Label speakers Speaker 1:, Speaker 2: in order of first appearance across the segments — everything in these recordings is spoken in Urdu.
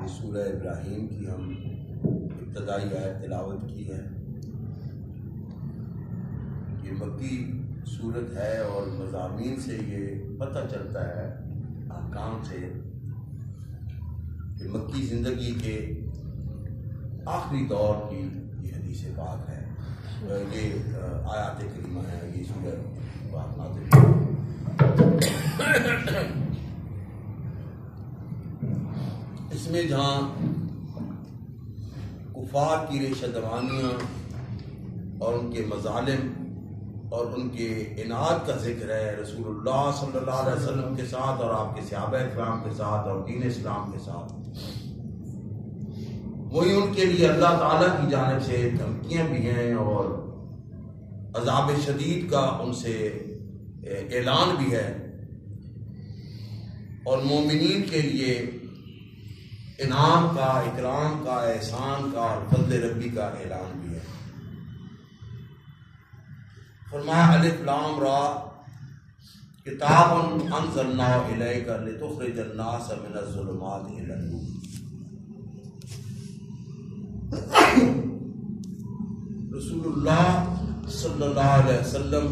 Speaker 1: یہ سورہ ابراہیم کی ہم ابتدائی آیت تلاوت کی ہے۔ یہ مکی سورت ہے اور مضامین سے یہ پتہ چلتا ہے، احکام سے، کہ مکی زندگی کے آخری دور کی یہ حدیث پاک ہے، یہ آیات کریمہ ہے، یہ سورہ پاک نازل ہوئی۔ اس میں جہاں کفار کی ریشہ دوانیاں اور ان کے مظالم اور ان کے عناد کا ذکر ہے رسول اللہ صلی اللہ علیہ وسلم کے ساتھ اور آپ کے صحابہ اکرام کے ساتھ اور دین اسلام کے ساتھ، وہی ان کے لیے اللہ تعالیٰ کی جانب سے دھمکیاں بھی ہیں اور عذاب شدید کا ان سے اعلان بھی ہے، اور مومنین کے لیے انعام کا، اکرام کا، احسان کا اور فضل ربی کا اعلان بھی ہے۔ فرمایا الف لام را کتاب انزلناہ الیک لتخرج الناس من الظلمات الی النور۔ رسول اللہ صلی اللہ علیہ وسلم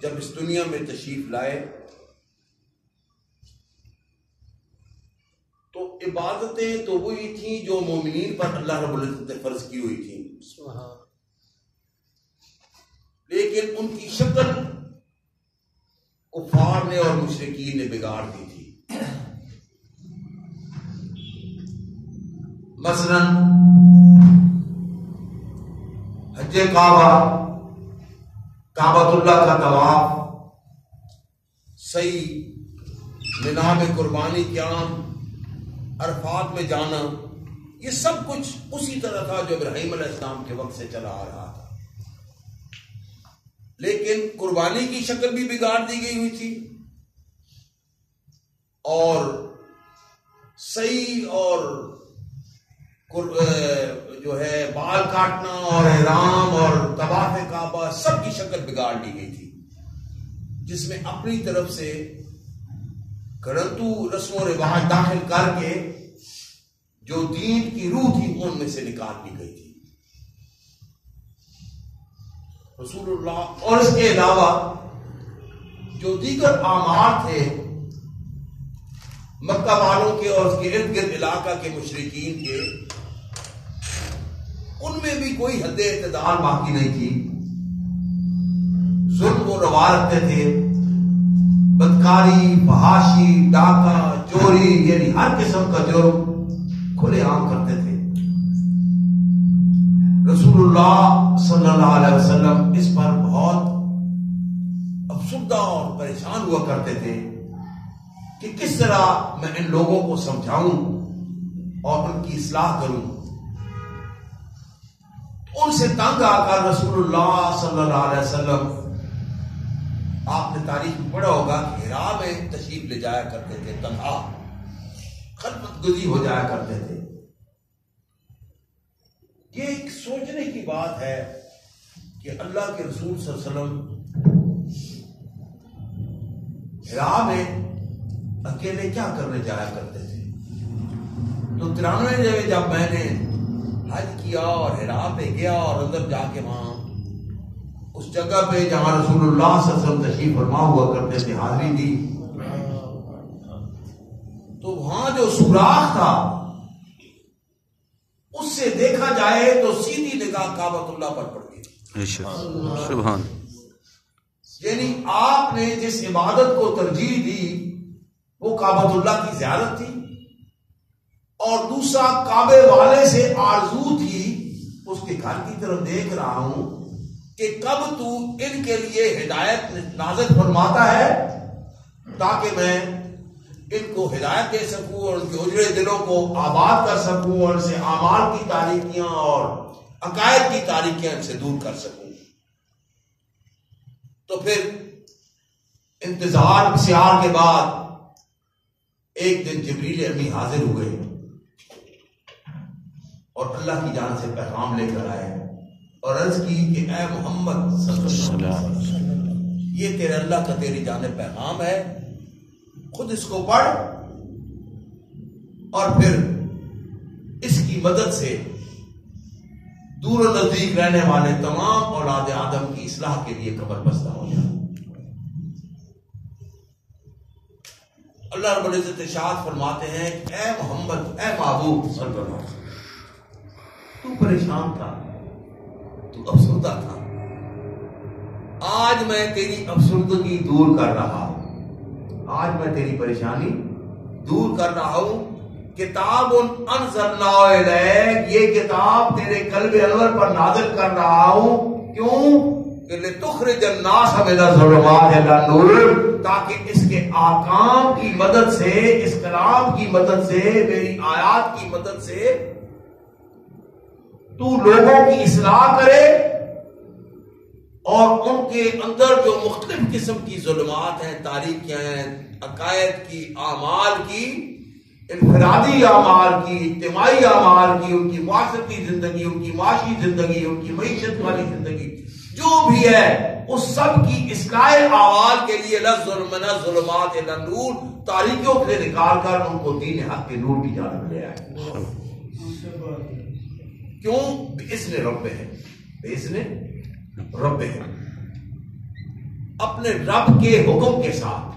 Speaker 1: جب اس دنیا میں تشریف لائے تو عبادتیں تو وہی تھیں جو مومنین پر اللہ رب العزت نے فرض کی ہوئی تھیں، لیکن ان کی شکل کفار نے اور مشرکین نے بگاڑ دی تھی۔ مثلا حج کعبہ، کعبۃ اللہ کا طواف، سعی، منا میں قربانی قیام، عرفات میں جانا، یہ سب کچھ اسی طرح تھا جو ابراہیم علیہ السلام کے وقت سے چلا آ رہا تھا، لیکن قربانی کی شکل بھی بگاڑ دی گئی ہوئی تھی، اور سعی اور جو ہے بال کاٹنا اور احرام اور طواف کعبہ سب کی شکل بگاڑ دی گئی تھی، جس میں اپنی طرف سے گھرنتو رسم و رواج داخل کر کے جو دین کی روح تھی ان میں سے نکال دی گئی تھی۔ رسول اللہ اور اس کے علاوہ جو دیگر اعمال تھے مکہ والوں کے اور اس کے ارد گرد علاقہ کے مشرکین کے، ان میں بھی کوئی حد اعتدال باقی نہیں تھی، ظلم و روا رکھتے تھے، بدکاری، فحاشی، ڈاکہ، چوری، یعنی ہر قسم کا جرم کھلے عام کرتے تھے۔ رسول اللہ صلی اللہ علیہ وسلم اس پر بہت افسردہ اور پریشان ہوا کرتے تھے کہ کس طرح میں ان لوگوں کو سمجھاؤں اور ان کی اصلاح کروں۔ ان سے تنگ آ کر رسول اللہ صلی اللہ علیہ وسلم، آپ نے تاریخ میں پڑھا ہوگا کہ حرا میں تشریف لے جایا کرتے تھے، تنہا خلوت گزی ہو جایا کرتے تھے۔ یہ ایک سوچنے کی بات ہے کہ اللہ کے رسول صلی اللہ علیہ وسلم حرا میں اکیلے کیا کرنے جایا کرتے تھے۔ تو 93 جگہ جب میں نے حج کیا اور حرا پہ گیا اور اندر جا کے وہاں اس جگہ پہ جہاں رسول اللہ صلی اللہ علیہ وسلم تشریف فرما ہوا کرتے تھے حاضری دی، تو وہاں جو سوراخ تھا اس سے دیکھا جائے تو سیدھی نگاہ کعبۃ اللہ پر پڑ گئی۔
Speaker 2: سبحان،
Speaker 1: یعنی آپ نے جس عبادت کو ترجیح دی وہ کعبۃ اللہ کی زیارت تھی، اور دوسرا کعبے والے سے آرزو تھی، اس کے گھر کی طرف دیکھ رہا ہوں کہ کب تو ان کے لیے ہدایت نازل فرماتا ہے تاکہ میں ان کو ہدایت دے سکوں اور ان کے اجڑے دلوں کو آباد کر سکوں اور ان سے اعمال کی تاریکیاں اور عقائد کی تاریکیاں ان سے دور کر سکوں۔ تو پھر انتظار بسیار کے بعد ایک دن جبریل امی حاضر ہوئے اور اللہ کی جانب سے پیغام لے کر آئے اور عرض کی کہ اے محمد صلی اللہ علیہ وسلم، یہ تیرے اللہ کا تیری جانب پیغام ہے خود اس کو پڑھ اور پھر اس کی مدد سے دور و نزدیک رہنے والے تمام اولاد آدم کی اصلاح کے لیے کمر بستہ ہو جائے۔ اللہ رب العزت ارشاد فرماتے ہیں کہ اے محمد، اے محبوب صلی اللہ علیہ وسلم، تو پریشان تھا، تو افسردہ تھا، آج میں تیری افسردگی دور کر رہا ہوں، آج میں تیری پریشانی دور کر رہا ہوں۔ کتاب انزلنا الیک، یہ کتاب تیرے قلب انور پر نازل کر رہا ہوں، کیوں کہ لتخرج الناس من الظلمات الی النور، تاکہ اس کے احکام کی مدد سے، اس کلام کی مدد سے، میری آیات کی مدد سے تو لوگوں کی اصلاح کرے اور ان کے اندر جو مختلف قسم کی ظلمات ہیں، تاریکیاں ہیں، عقائد کی، اعمال کی، انفرادی اعمال کی، اجتماعی اعمال کی، ان کی معاشرتی زندگی، ان کی معاشی زندگی، ان کی معیشت والی زندگی جو بھی ہے، اس سب کی اصلاح اعمال کے لیے من الظلمات الی النور، تاریکیوں سے نکال کر ان کو دین حق کے نور کی جانب لے آئے۔ کیوں؟ بإذن رب ہے، بإذن رب ہے، اپنے رب کے حکم کے ساتھ،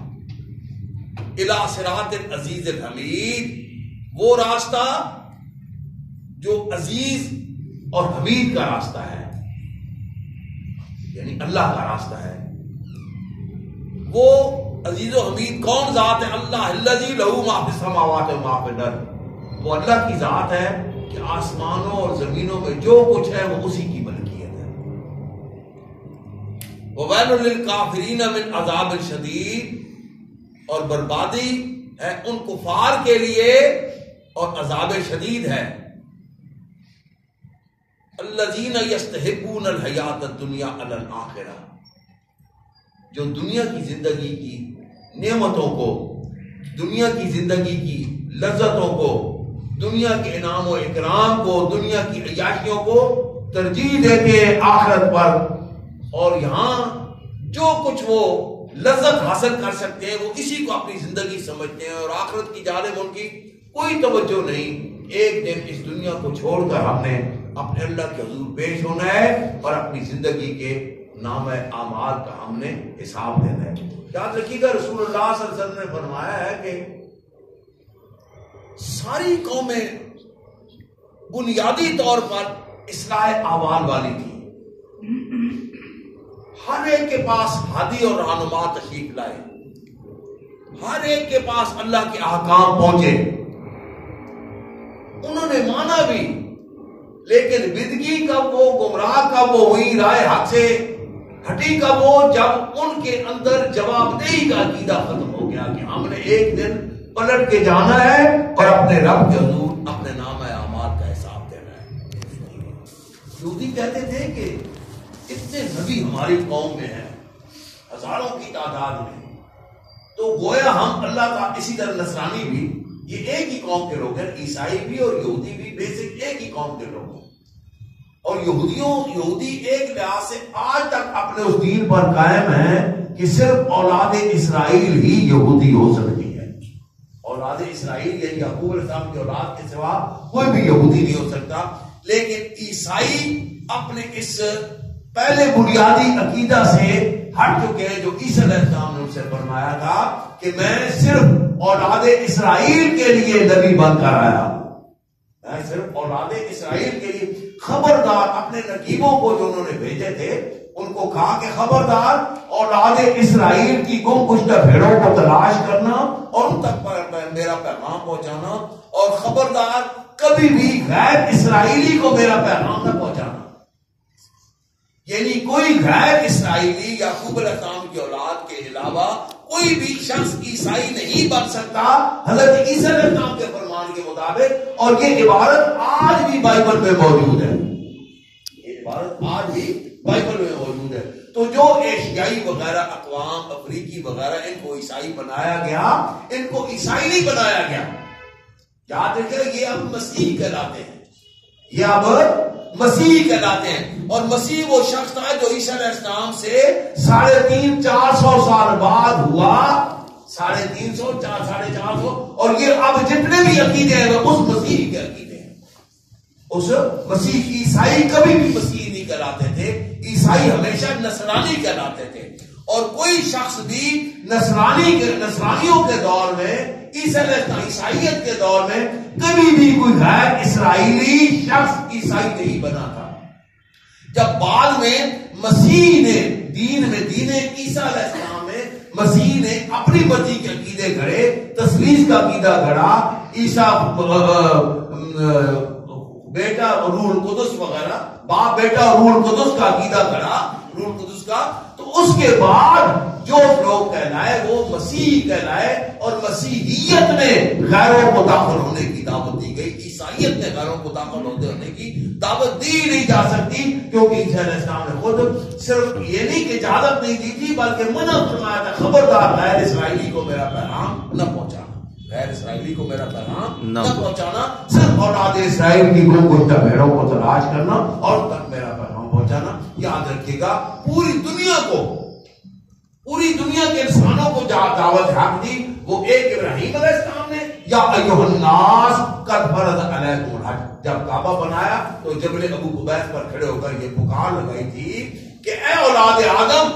Speaker 1: الی صراط العزیز الحمید، وہ راستہ جو عزیز اور حمید کا راستہ ہے، یعنی اللہ کا راستہ ہے۔ وہ عزیز و حمید کون ذات ہے؟ اللہ الذی لہ ما فی السماوات و ما فی الارض، وہ اللہ کی ذات ہے کہ آسمانوں اور زمینوں میں جو کچھ ہے وہ اسی کی ملکیت ہے۔ وَوَيْلٌ لِّلْكَافِرِينَ مِنْ عَذَابٍ شَدِيدٍ، اور بربادی ہے ان کفار کے لیے اور عذاب شدید ہے۔ الذین یستحبون الحیات الدنیا علی الآخرہ، جو دنیا کی زندگی کی نعمتوں کو، دنیا کی زندگی کی لذتوں کو، دنیا کے انعام و اکرام کو، دنیا کی عیاشیوں کو ترجیح دیتے ہیں آخرت پر، اور یہاں جو کچھ وہ لذت حاصل کر سکتے ہیں وہ اسی کو اپنی زندگی سمجھتے ہیں، اور آخرت کی جانب ان کی کوئی توجہ نہیں۔ ایک دن اس دنیا کو چھوڑ کر ہم نے اپنے اللہ کے حضور پیش ہونا ہے اور اپنی زندگی کے نام اعمال کا ہم نے حساب دینا ہے۔ یاد رکھیے گا رسول اللہ صلی اللہ علیہ وسلم نے فرمایا ہے کہ ساری قومیں بنیادی طور پر اصلاح اعمال والی تھی، ہر ایک کے پاس ہادی اور رہنما تشریف لائے، ہر ایک کے پاس اللہ کے احکام پہنچے، انہوں نے مانا بھی، لیکن بدگی کب وہ، گمراہ کب وہ ہوئی، رائے حق سے ہٹی کب وہ، جب ان کے اندر جواب دہی کا عقیدہ ختم ہو گیا کہ ہم نے ایک دن پلٹ کے جانا ہے اور اپنے رب کے حضور اپنے نام اعمال کا حساب دینا ہے۔ یہودی کہتے تھے کہ اتنے نبی ہماری قوم میں ہیں، ہزاروں کی تعداد میں، تو گویا ہم اللہ کا، اسی طرح نصرانی بھی، یہ ایک ہی قوم کے لوگ ہیں، عیسائی بھی اور یہودی بھی بیسک ایک ہی قوم کے لوگ ہیں، اور یہودی ایک لحاظ سے آج تک اپنے اس دین پر قائم ہیں کہ صرف اولاد اسرائیل ہی یہودی ہو سکتی ہے، اولاد اسرائیل یعنی یعقوب علیہ السلام کی اولاد کے سوا کوئی بھی یہودی نہیں ہو سکتا۔ لیکن عیسائی اپنے اس پہلے بنیادی عقیدہ سے ہٹ چکے ہیں جو عیسیٰ علیہ السلام نے ان سے فرمایا تھا کہ میں صرف اولاد اسرائیل کے لیے نبی بن کر آیا، میں صرف اولاد اسرائیل کے لیے۔ خبردار، اپنے نقیبوں کو جو انہوں نے بھیجے تھے ان کو کہا کہ خبردار اولاد اسرائیل کی گم گشتہ بھیڑوں کو تلاش کرنا اور ان تک میرا پیغام پہنچانا، اور خبردار کبھی بھی غیر اسرائیلی کو میرا پیغام نہ پہنچانا۔ یعنی کوئی غیر اسرائیلی یعقوب علیہ السلام کی اولاد کے علاوہ کوئی بھی شخص عیسائی نہیں بن سکتا حضرت عیسیٰ علیہ السلام کے فرمان کے مطابق، اور یہ عبارت آج بھی بائبل میں موجود ہے، یہ عبارت آج بھی بائبل میں موجود ہے۔ تو جو ایشیائی وغیرہ اقوام، افریقی وغیرہ، ان کو عیسائی بنایا گیا، ان کو عیسائی نہیں بنایا گیا، یاد رکھیں یہ اب مسیح کہلاتے ہیں، یہ اب مسیح کہلاتے ہیں۔ اور مسیح وہ شخص تھا جو عیسیٰ علیہ السلام سے 350-400 سال بعد ہوا، 350, 450, اور یہ اب جتنے بھی عقیدے ہیں وہ اس مسیح کے عقیدے ہیں. اس مسیح. عیسائی کبھی بھی مسیح نہیں کہلاتے تھے، عیسائی ہمیشہ نصرانی کہلاتے تھے. اور کوئی شخص بھی نصرانیوں کے دور میں، عیسائیت کے دور میں کبھی بھی کوئی غیر اسرائیلی شخص عیسائی نہیں بنا تھا. جب بعد میں مسیح نے دین عیسیٰ علیہ السلام میں مسیح نے اپنی مرضی کے عقیدے گھڑے، تثلیث کا عقیدہ گھڑا، عیسیٰ بیٹا روح القدس وغیرہ، باپ بیٹا روح القدس کا عقیدہ گھڑا، روح القدس کا، تو اس کے بعد جو لوگ کہلائے وہ مسیح کہلائے. اور مسیحیت میں غیروں کو داخل ہونے کی دعوت دی گئی. عیسائیت میں غیروں کو داخل ہونے کی دعوت دی نہیں جا سکتی، کیونکہ عیسیٰ علیہ السلام نے خود صرف یہ نہیں کہ اجازت نہیں دی تھی بلکہ منع فرمایا تھا، خبردار غیر اسرائیلی کو میرا پیغام نہ پہنچانا، غیر اسرائیلی کو میرا پیغام نہ پہنچانا، صرف اولاد اسرائیل کی گم گشتہ بہروں کو تلاش کرنا اور تک میرا پیغام پہنچانا. یاد رکھیے گا، پوری دنیا کے انسانوں کو دعوت حق دی وہ ایک ابراہیم علیہ السلام نے، یا ایھا الناس قد فرض علیکم الحج. جب کعبہ بنایا تو جبل ابو قبیس پر کھڑے ہو کر یہ پکار لگائی تھی کہ اے اولاد آدم،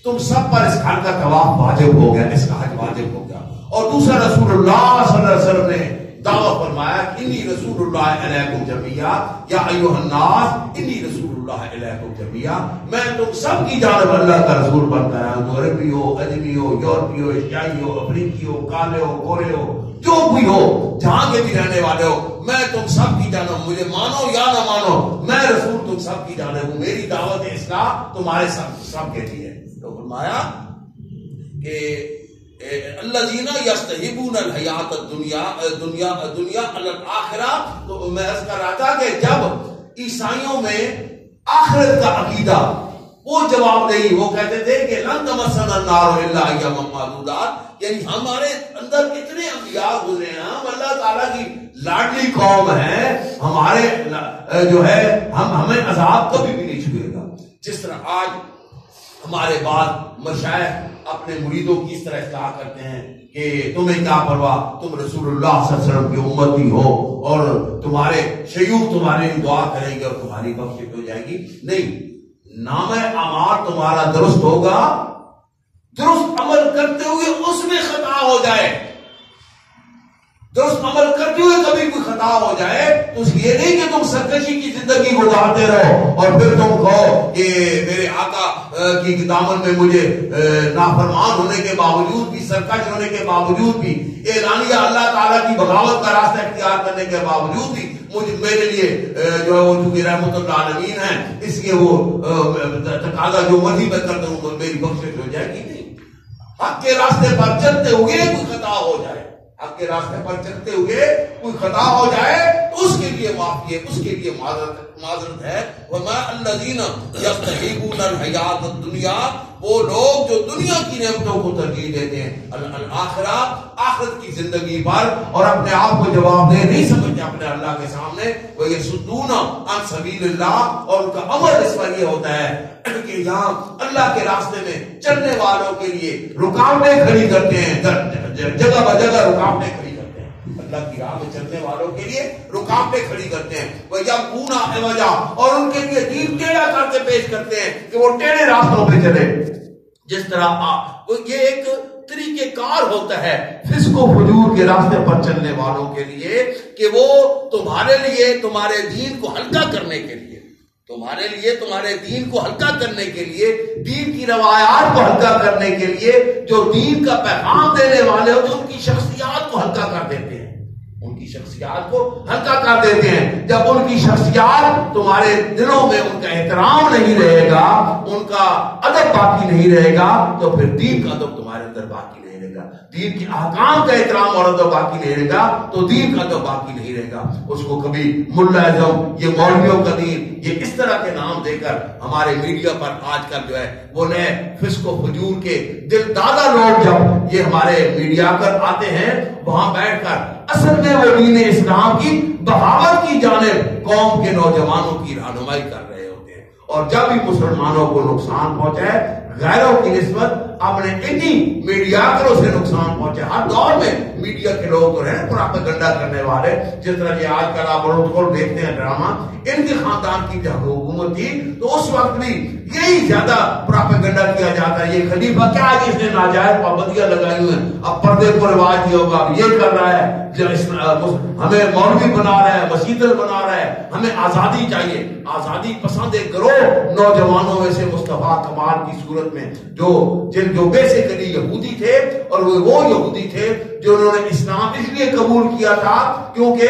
Speaker 1: تم سب پر اس گھر کا طواف واجب ہو گیا، اس کا حج واجب ہو گیا. اور دوسرا رسول اللہ صلی اللہ علیہ وسلم نے دعویٰ فرمایا انی رسول اللہ علیکم جمیعا، یا ایھا الناس انی رسول اللہ علیکم جمیعا، میں تم سب کی جانب اللہ کا رسول بنتا ہے. تو عربی ہو، اجمی ہو، یورپی ہو، ایشیائی ہو، افریقی ہو، کالے ہو، گورے ہو، جو بھی ہو، جہاں کے بھی رہنے والے ہو، میں تم سب کی جانب، مجھے مانو یا نہ مانو، میں رسول تم سب کی جانب ہوں. میری دعوت اصلاح تمہارے سب کے لیے. تو فرمایا کہ الذین یستحبون الحیات الدنیا علی الآخرہ. تو میں عرض کر رہا تھا کہ جب عیسائیوں میں آخرت کا عقیدہ وہ جواب نہیں، وہ کہتے تھے کہ لن تمسنا النار الا ایاما معدودات، یعنی ہمارے اندر اتنے انبیاء گزرے ہیں، ہم اللہ تعالیٰ کی لاڈلی قوم ہے، ہمارے جو ہے ہمیں عذاب کبھی بھی نہیں چھوئے گا. جس طرح آج ہمارے بعض مشائخ اپنے مریدوں کی اس طرح اصلاح کرتے ہیں کہ تمہیں کیا پرواہ، تم رسول اللہ صلی اللہ علیہ وسلم کی امتی ہو اور تمہارے شیوخ تمہارے لیے دعا کریں گے اور تمہاری بخشش ہو جائے گی. نہیں، نام اعمال تمہارا درست ہوگا، درست عمل کرتے ہوئے اس میں خطا ہو جائے، درست عمل کرتے ہوئے کبھی کوئی خطا ہو جائے تو یہ نہیں کہ تم سرکشی کی زندگی گزارتے رہو اور پھر تم کہو کہ میرے آقا کی دامن میں مجھے نافرمان ہونے کے باوجود بھی، سرکش ہونے کے باوجود بھی، اعلانیہ اللہ تعالیٰ کی بغاوت کا راستہ اختیار کرنے کے باوجود بھی میرے لیے جو ہے وہ چونکہ رحمت اللہ عالمین ہے اس لیے وہ تقاضا جو مرضی میں کرتا ہوں میری بخشش ہو جائے گی. نہیں، حق کے راستے پر چلتے ہوئے کوئی خطا ہو جائے، حق کے راستے پر چلتے ہوئے کوئی خطا ہو جائے تو اس کے لیے معافی ہے، اس کے لیے معذرت ہے. وما الذین یستحبون الحیات الدنیا، وہ لوگ جو دنیا کی نعمتوں کو ترجیح دیتے ہیں الآخرہ، آخرت کی زندگی پر، اور اپنے آپ کو جواب دہ نہیں سمجھتے اپنے اللہ کے سامنے. وہ یصدون عن سبیل اللہ، اور ان کا عمل اس پر یہ ہوتا ہے کہ یہاں اللہ کے راستے میں چلنے والوں کے لیے رکاوٹیں کھڑی کرتے ہیں، جگہ بجگہ رکاوٹیں کھڑی کرتے ہیں، اللہ کی راہ میں چلنے والوں کے لیے رکاوٹیں کھڑی کرتے ہیں. وَيَبْغُونَ عِوَجًا، اور ان کے لیے دین ٹیڑھا کر کے پیش کرتے ہیں کہ وہ ٹیڑھے راستوں پہ چلے. جس طرح یہ ایک طریقہ کار ہوتا ہے فسق و فجور کے راستے پر چلنے والوں کے لیے کہ وہ تمہارے لیے تمہارے دین کو ہلکا کرنے کے لیے، تمہارے لیے تمہارے دین کو ہلکا کرنے کے لیے، دین کی روایات کو ہلکا کرنے کے لیے جو دین کا پیغام دینے والے ہوتے ہیں ان کی شخصیات کو ہلکا کر دیتے ہیں، ان کی شخصیات کو ہلکا کر دیتے ہیں. جب ان کی شخصیات تمہارے دلوں میں ان کا احترام نہیں رہے گا، ان کا ادب باقی نہیں رہے گا، تو پھر دین کا ادب تمہارے اندر باقی نہیں رہے گا. دین کے احکام کا احترام اور ادب باقی نہیں رہے گا تو دین کا ادب باقی نہیں رہے گا. اس کو کبھی ملا اعظم، یہ مولویوں کا دین، یہ اس طرح کے نام دے کر ہمارے میڈیا پر آج کل جو ہے وہ نئے فسق و فجور کے دل دادا لوگ جب یہ ہمارے میڈیا پر آتے ہیں وہاں بیٹھ کر اصل میں وہ دین اسلام کی بغاوت کی جانب قوم کے نوجوانوں کی رہنمائی کر رہے ہوتے ہیں. اور جب بھی مسلمانوں کو نقصان پہنچائے غیروں کی نسبت آپ نے اتنی میڈیاکروں سے نقصان پہنچا. ہر دور میں میڈیا کے لوگ تو ہیں پراپیگنڈا کرنے والے, جس طرح کہ آج کل آپ بڑوں دیکھتے ہیں ڈرامہ, ان کے خاندان کی جب حکومت تھی تو اس وقت بھی یہی زیادہ پراپیگنڈا کیا جاتا ہے. یہ خلیفہ کیا ہے, اس نے ناجائز پابندیاں لگائی ہوئی ہیں, اب پردے کو رواج دیا ہوگا, اب یہ کر رہا ہے, ہمیں مولوی بنا رہا ہے, مسیدل بنا رہا ہے, ہمیں آزادی چاہیے. آزادی پسند ایک گروہ نوجوانوں میں سے مصطفیٰ کمال کی صورت میں جو بیسیکلی یہودی تھے, اور وہ یہودی تھے جنہوں نے اسلام اس لیے قبول کیا تھا کیونکہ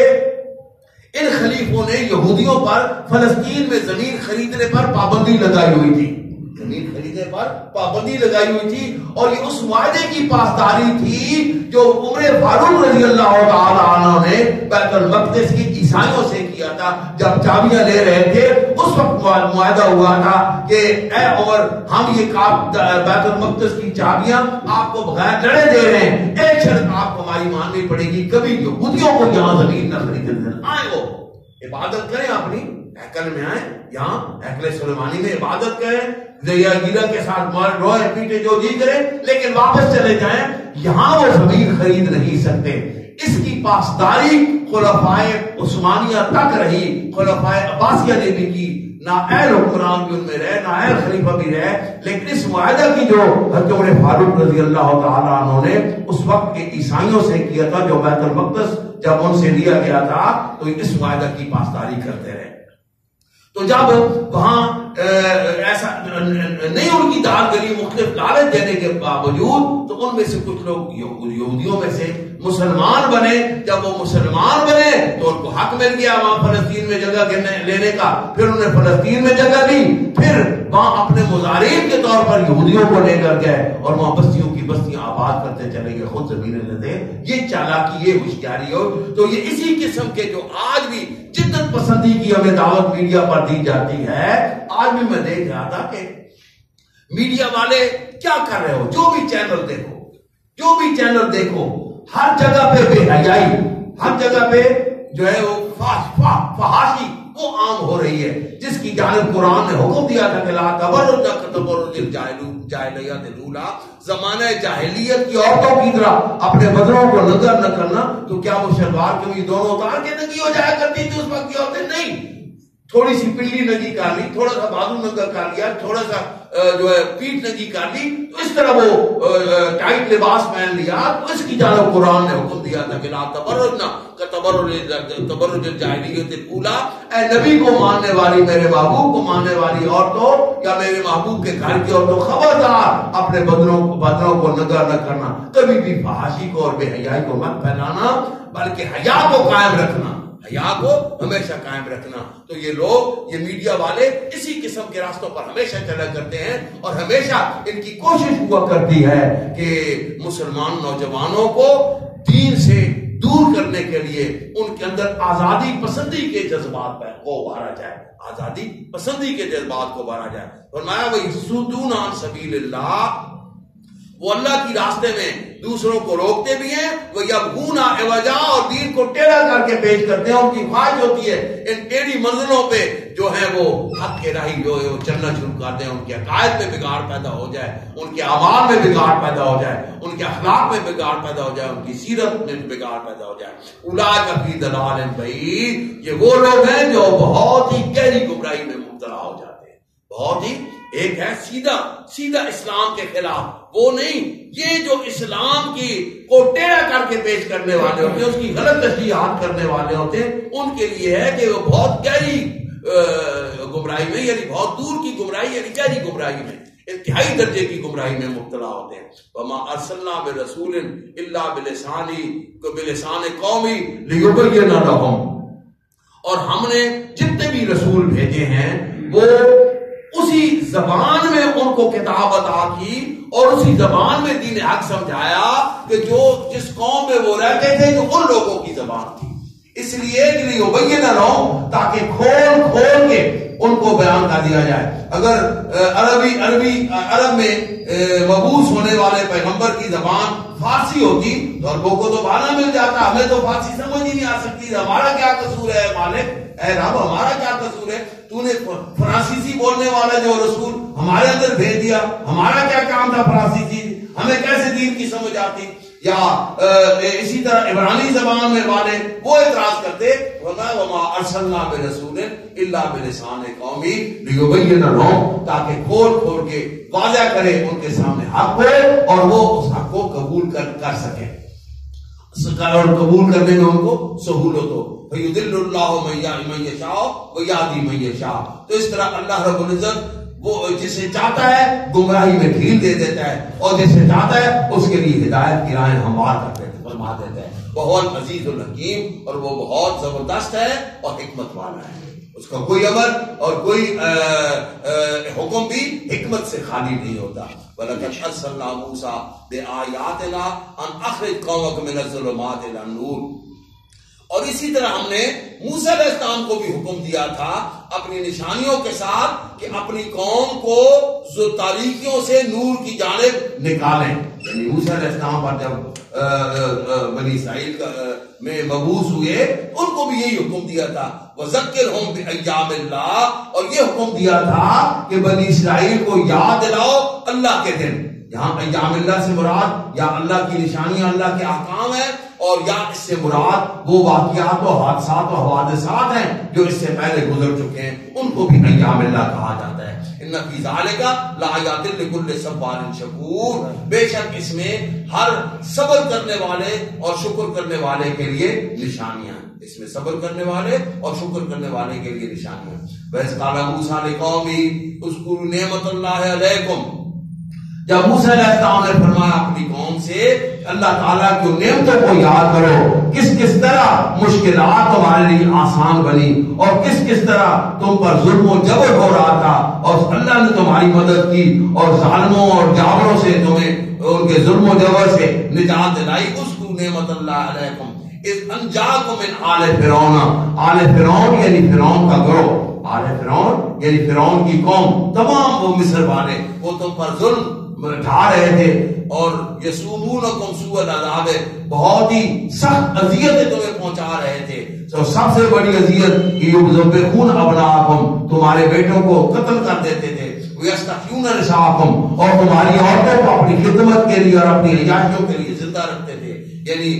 Speaker 1: ان خلیفوں نے یہودیوں پر فلسطین میں زمین خریدنے پر پابندی لگائی ہوئی تھی, زمین خریدنے پر پابندی لگائی ہوئی تھی, اور یہ اس معاہدے کی پاسداری تھی جو عمر فاروق رضی اللہ تعالی عنہ نے بیت المقدس کی عیسائیوں سے کیا تھا. جب چابیاں لے رہے تھے اس وقت معاہدہ ہوا تھا کہ اے عمر, ہم یہ بیت المقدس کی چابیاں آپ کو بغیر لڑے دے رہے ہیں, ایک شرط آپ کو ہماری ماننی پڑے گی, کبھی یہودیوں کو یہاں زمین نہ خریدنے دینا. آئے وہ عبادت کریں اپنی, ہیکل میں آئیں, یہاں ہیکل سلیمانی میں عبادت کریں, دریا گیرا کے ساتھ مار روئے پیٹے جو جی کریں, لیکن واپس چلے جائیں. یہاں وہ زمین خرید نہیں سکتے. اس کی پاسداری خلفائے عثمانیہ تک رہی, خلفائے عباسیہ نے بھی کی. نااہل حکمران بھی ان میں رہے, نااہل خلیفہ بھی رہے, لیکن اس معاہدہ کی جو حضرت عمر فاروق رضی اللہ تعالیٰ عنہ نے اس وقت کے عیسائیوں سے کیا تھا, جو بیت المقدس جب ان سے لیا گیا تھا, تو اس معاہدہ کی پاسداری کرتے رہے. تو جب وہاں ایسا نہیں, ان کی دار گلی مختلف لالچ دینے کے باوجود, تو ان میں سے کچھ لوگ یہودیوں میں سے مسلمان بنے. جب وہ مسلمان بنے تو ان کو حق مل گیا وہاں فلسطین میں جگہ لینے کا. پھر انہیں فلسطین میں جگہ لی, پھر وہاں اپنے مزارعین کے طور پر یہودیوں کو لے کر گئے, اور وہاں بستیوں کی بستیاں آباد کرتے چلے گئے, خود زمینیں لیتے. یہ چالاکی, یہ ہوشیاری ہو. تو یہ اسی قسم کے جو آج بھی جدت پسندی کی ہمیں دعوت میڈیا پر دی جاتی ہے. آج بھی میں دیکھ رہا تھا کہ میڈیا والے کیا کر رہے ہو, جو بھی چینل دیکھو, ہر جگہ پہ بے حیائی, ہر جگہ پہ جو ہے وہ فحاشی وہ عام ہو رہی ہے, جس کی جانب قرآن نے حکم دیا تھا کہ لا تبرج تبرج الجاہلیت الاولی, زمانہ جاہلیت کی عورتوں کی طرح اپنے بدنوں کو ننگا نہ کرنا. تو کیا وہ شلوار کے دونوں اتار کے ننگی ہو جایا کرتی تھی اس وقت کی عورتیں؟ نہیں, تھوڑی سی پلی ننگی کر لی, تھوڑا سا بازو ننگا کر لیا, تھوڑا سا جو ہے پیٹ ننگی کر لی, تو اس طرح وہ ٹائٹ لباس پہن لیا. تو اس کی جانب قرآن نے حکم دیا تھا کہ لا تبرجنا تبرج الجاہلیت الاولی, اے نبی کو ماننے والی, میرے محبوب کو ماننے والی عورتوں, یا میرے محبوب کے گھر کی عورتوں, خبردار اپنے بدنوں کو ننگا نہ کرنا, کبھی بھی فحاشی کو اور بے حیائی کو مت پھیلانا, بلکہ حیا کو قائم رکھنا, حیا کو ہمیشہ قائم رکھنا. تو یہ لوگ, یہ میڈیا والے اسی قسم کے راستوں پر ہمیشہ چلا کرتے ہیں, اور ہمیشہ ان کی کوشش ہوا کرتی ہے کہ مسلمان نوجوانوں کو دین سے دور کرنے کے لیے ان کے اندر آزادی پسندی کے جذبات کو ابھارا جائے, آزادی پسندی کے جذبات کو ابھارا جائے. فرمایا وَيَصُدُّونَ عَن سَبِيلِ اللَّهِ, وہ اللہ کی راستے میں دوسروں کو روکتے بھی ہیں, وہ یبغون عوجا, اور دین کو ٹیڑھا کر کے پیش کرتے ہیں. ان کی خواہش ہوتی ہے ان ٹیڑھی منزلوں پہ جو ہے وہ حق کے راہی جو ہے وہ چلنا شروع کر دیں, ان کے عقائد میں بگاڑ پیدا ہو جائے, ان کے اعمال میں بگاڑ پیدا ہو جائے, ان کے اخلاق میں بگاڑ پیدا ہو جائے, ان کی سیرت میں بگاڑ پیدا ہو جائے. اولئک فی ضلال بعید, یہ وہ لوگ ہیں جو بہت ہی گہری گمراہی میں مبتلا ہو جاتے ہیں. بہت ہی, ایک ہے سیدھا اسلام کے خلاف, وہ نہیں, یہ جو اسلام کی کو ٹیڑھا کر کے پیش کرنے والے ہوتے ہیں, اس کی غلط تشریحات کرنے والے ہوتے ہیں, ان کے لیے ہے کہ وہ بہت گہری گمراہی میں, یعنی بہت دور کی گمراہی, یعنی گہری گمراہی میں, انتہائی درجے کی گمراہی میں مبتلا ہوتے ہیں. وما ارسلنا برسول الا بلسان قومی لیبین لهم, اور ہم نے جتنے بھی رسول بھیجے ہیں وہ اسی زبان میں ان کو کتاب عطا کی, اور اسی زبان میں دین حق سمجھایا کہ جو جس قوم میں وہ رہتے تھے, جو ان لوگوں کی زبان تھی. اس لیے لیبین لهم, تاکہ کھول کے ان کو بیان کر دیا جائے. اگر عرب میں مبعوث ہونے والے پیغمبر کی زبان فارسی ہوتی تو عربوں کو تو بہانہ مل جاتا, ہمیں تو فارسی سمجھ ہی نہیں آ سکتی, ہمارا کیا قصور ہے مالک, اے رب ہمارا کیا قصور ہے، تو نے فرانسیسی بولنے والا جو رسول ہمارے اندر بھیج دیا، ہمارا کیا کام تھا فرانسیسی، ہمیں کیسے دین کی سمجھ آتی؟ یا اسی طرح عبرانی زبان میں والے وہ اعتراض کرتے وما ارسلنا برسول الا بلسان قومی لیبین لہم، تاکہ کھول کھول کے واضح کرے ان کے سامنے حق کو اور وہ اس حق کو قبول کر سکیں، اور قبول کرنے میں ان کو سہولت ہو۔ فیضل اللہ من یشاء ویہدی من یشاء، تو اس طرح اللہ رب العزت وہ جسے چاہتا ہے گمراہی میں ڈھیل دے دیتا ہے، اور جسے چاہتا ہے اس کے لیے ہدایت کی راہیں ہموار کر دیتا فرما دیتا ہے۔ بہت عزیز الحکیم، اور وہ بہت زبردست ہے اور حکمت والا ہے، اس کا کوئی امر اور کوئی حکم بھی حکمت سے خالی نہیں ہوتا۔ وَلَقَدْ أَرْسَلْنَا مُوسَىٰ بِآيَاتِنَا أَنْ أَخْرِجْ قَوْمَكَ مِنَ الظُّلُمَاتِ إِلَى النُّورِ، اور اسی طرح ہم نے موسیٰ علیہ السلام کو بھی حکم دیا تھا اپنی نشانیوں کے ساتھ کہ اپنی قوم کو تاریکیوں سے نور کی جانب نکالیں۔ یعنی موسیٰ علیہ السلام پر جب بنی اسرائیل میں مبعوث ہوئے ان کو بھی یہی حکم دیا تھا وَذَكِّرْهُمْ بِأَيَّامِ اللَّهِ، اور یہ حکم دیا تھا کہ بنی اسرائیل کو یاد دلاؤ اللہ کے دن۔ یہاں ایام اللہ سے مراد یا اللہ کی نشانیاں اللہ کے احکام ہیں، اور یا اس سے مراد وہ واقعات و حادثات و حوادثات ہیں جو اس سے پہلے گزر چکے ہیں، ان کو بھی ایام اللہ کہا جاتا ہے۔ ان فی ذالک لآیات لکل صبار شکور، بے شک اس میں ہر صبر کرنے والے اور شکر کرنے والے کے لیے نشانیاں ہیں، اس میں صبر کرنے والے اور شکر کرنے والے کے لیے نشانیاں ہیں۔ وَإِذْ قَالَ مُوسَىٰ لِقَوْمِهِ اذْكُرُوا نِعْمَتَ اللَّهِ عَلَيْكُمْ، جب موسیٰ علیہ السلام نے فرمایا اپنی قوم سے اللہ تعالیٰ کی نعمتوں کو یاد کرو، کس کس طرح مشکلات تمہارے لیے آسان بنی اور کس کس طرح تم پر ظلم و جبر ہو رہا تھا، اور اللہ نے تمہاری مدد کی اور ظالموں اور جابروں سے تمہیں ان کے ظلم و جبر سے نجات دلائی۔ اذکروا نعمت اللہ علیکم اذ انجاکم من آل فرعون، آل فرعون یعنی فرعون کا گروہ، آل فرعون یعنی فرعون کی قوم، تمام وہ مصر والے وہ تم پر ظلم ڈھا رہے تھے اور یسومونکم سوء العذاب، بہت ہی سخت اذیتیں تمہیں پہنچا رہے تھے۔ تو سب سے بڑی اذیت یذبحون ابناءکم، تمہارے بیٹوں کو قتل کر دیتے تھے، ویستحیون نساءکم، اور تمہاری عورتوں کو اپنی خدمت کے لیے اور اپنی عیاشیوں کے لیے زندہ رکھتے تھے، یعنی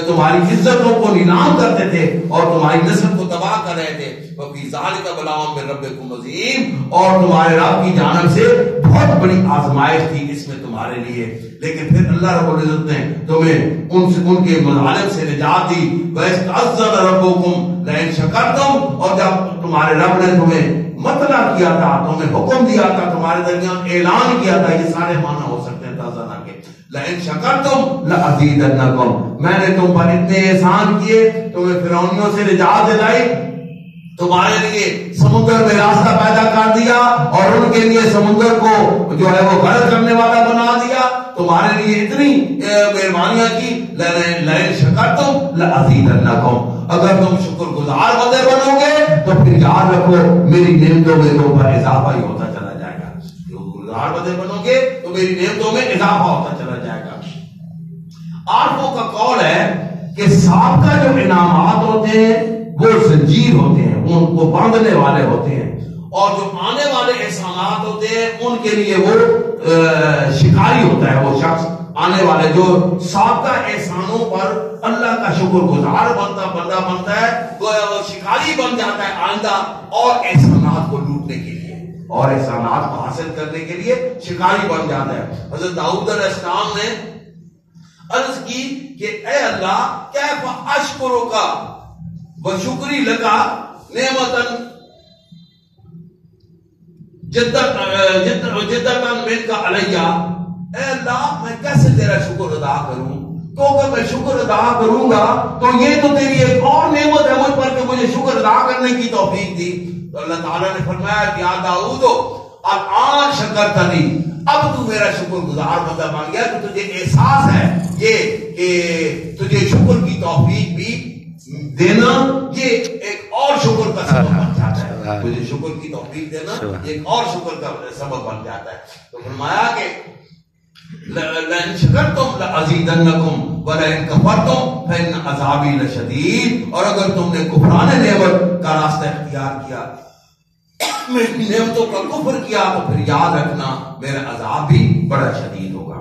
Speaker 1: تمہاری عزتوں کو نیلام کرتے تھے اور تمہاری نسل کو تباہ کر رہے تھے۔ وَفِي ذَلِكَ بَلَاءٌ مِّن رَّبِّكُمْ عَظِيمٌ، اور تمہارے رب کی جانب سے بہت بڑی آزمائش تھی اس میں تمہارے لیے، لیکن پھر اللہ رب العزت نے تمہیں ان کے مظالم سے نجات دی۔ وَإِذْ رَبُّكُمْ لَئِن شَكَرْتُمْ، اور جب تمہارے رب نے تمہیں مطلع کیا تھا، تمہیں حکم دیا تھا، تمہارے درمیان اعلان کیا تھا، یہ سارے معنی ہو سکتے ہیں تازہ کے، لئن شکرتم لازیدنکم، میں نے تم پر اتنے احسان کیے، تمہیں فرعونیوں سے نجات دلائی، تمہارے لیے سمندر میں راستہ پیدا کر دیا اور ان کے لیے سمندر کو جو ہے وہ غرق کرنے والا بنا دیا، تمہارے لیے اتنی مہربانیاں کی۔ لئن شکرتم لازیدنکم، اگر تم شکر گزار بندے بنو گے تو پھر یاد رکھو میری نعمتوں میں تم پر اضافہ ہی ہوتا چلا جائے گا، گزار بندے بنو گے تو میری نعمتوں میں اضافہ ہوتا چلا جائے گا۔ عارفوں کا قول ہے کہ سابقہ جو انعامات ہوتے ہیں وہ زنجیر ہوتے ہیں، ان کو باندھنے والے ہوتے ہیں، اور جو آنے والے احسانات ہوتے ہیں ان کے لیے وہ شکاری ہوتا ہے، وہ شخص آنے والے جو سابقہ احسانوں پر اللہ کا شکر گزار بندہ بنتا ہے، گویا وہ شکاری بن جاتا ہے آئندہ اور احسانات کو لوٹنے کے لیے اور احسانات کو حاصل کرنے کے لیے شکاری بن جاتا ہے۔ حضرت داؤد علیہ السلام نے عرض کی کہ اے اللہ کیف اشکرک وشکری لکا نعمتن جدتن منک علیہ، اے اللہ میں کیسے تیرا شکر ادا کروں، تو اگر میں شکر ادا کروں گا تو یہ تو تیری ایک اور نعمت ہے مجھ پر کہ مجھے شکر ادا کرنے کی توفیق دی۔ تو اللہ تعالیٰ نے فرمایا کہ یا داؤد الآن شکرتنی، اب تو میرا شکر گزار بندہ بن گیا، تو تجھے احساس ہے یہ کہ تجھے شکر کی توفیق بھی دینا یہ ایک اور شکر کا سبب بن جاتا ہے، تجھے شکر کی توفیق دینا یہ ایک اور شکر کا سبب بن جاتا ہے۔ تو فرمایا کہ لئن شکرتم لازیدنکم ولئن کفرتم فإن عذابی لشدید، اور اگر تم نے کفران نعمت کا راستہ اختیار کیا، میری نعمتوں کا کفر کیا، تو پھر یاد رکھنا میرا عذاب بھی بڑا شدید ہوگا۔